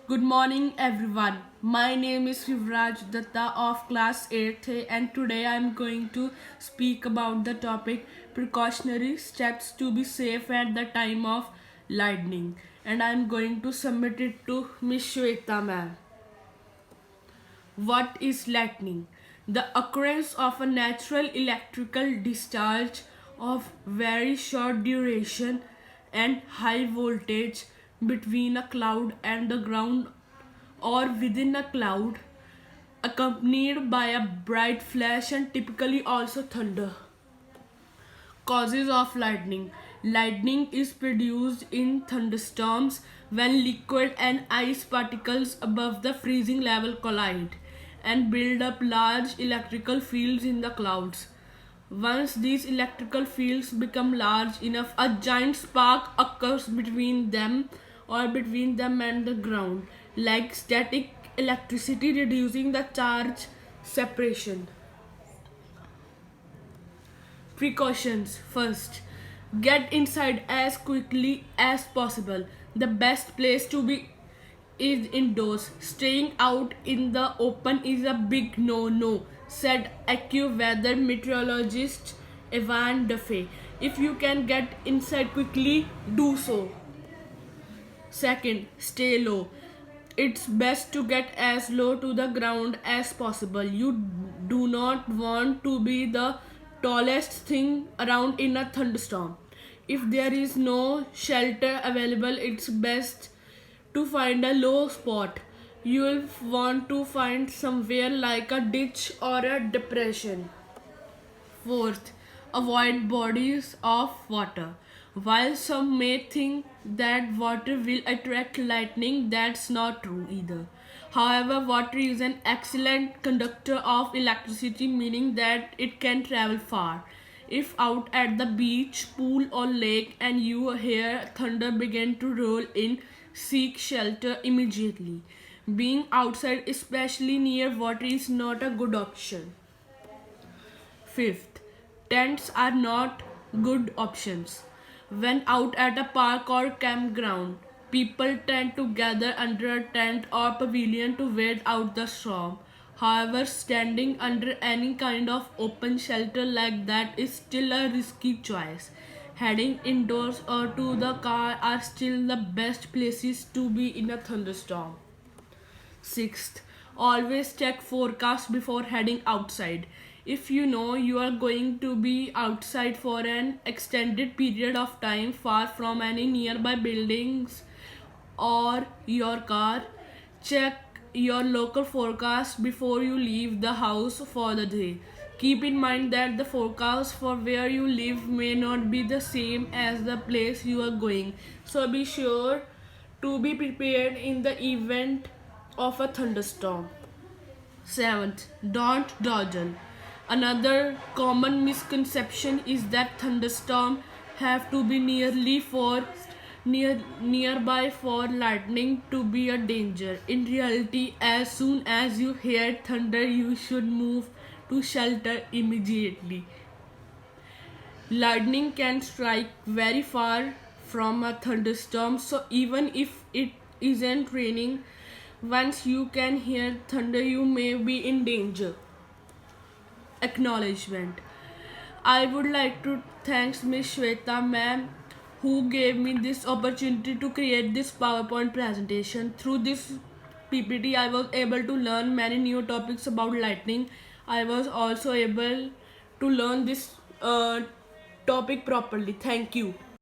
Good morning, everyone. My name is Shivraj Datta of class 8th and today I am going to speak about the topic precautionary steps to be safe at the time of lightning, and I am going to submit it to Miss Shweta ma'am. What is lightning? The occurrence of a natural electrical discharge of very short duration and high voltage between a cloud and the ground or within a cloud, accompanied by a bright flash and typically also thunder. Causes of lightning. Lightning is produced in thunderstorms when liquid and ice particles above the freezing level collide and build up large electrical fields in the clouds. Once these electrical fields become large enough, a giant spark occurs between them and the ground, like static electricity, reducing the charge separation. Precautions. First, get inside as quickly as possible. The best place to be is indoors. Staying out in the open is a big no-no, said AccuWeather meteorologist Evan Duffy. If you can get inside quickly, do so. Second, stay low. It's best to get as low to the ground as possible. You do not want to be the tallest thing around in a thunderstorm. If there is no shelter available, it's best to find a low spot. You will want to find somewhere like a ditch or a depression. Fourth, avoid bodies of water. While some may think that water will attract lightning, that's not true either. However, water is an excellent conductor of electricity, meaning that it can travel far. If out at the beach, pool, or lake and you hear thunder begin to roll in, seek shelter immediately. Being outside, especially near water, is not a good option. Fifth, tents are not good options. When out at a park or campground, people tend to gather under a tent or pavilion to wait out the storm. However, standing under any kind of open shelter like that is still a risky choice. Heading indoors or to the car are still the best places to be in a thunderstorm. Sixth, always check forecast before heading outside. If you know you are going to be outside for an extended period of time far from any nearby buildings or your car, check your local forecast before you leave the house for the day. Keep in mind that the forecast for where you live may not be the same as the place you are going, so be sure to be prepared in the event of a thunderstorm. Seventh, don't dawdle. Another common misconception is that thunderstorms have to be nearby for lightning to be a danger. In reality, as soon as you hear thunder, you should move to shelter immediately. Lightning can strike very far from a thunderstorm, so even if it isn't raining, once you can hear thunder, you may be in danger. Acknowledgement. I would like to thank Ms. Shweta ma'am who gave me this opportunity to create this PowerPoint presentation. Through this PPT, I was able to learn many new topics about lightning. I was also able to learn this topic properly. Thank you.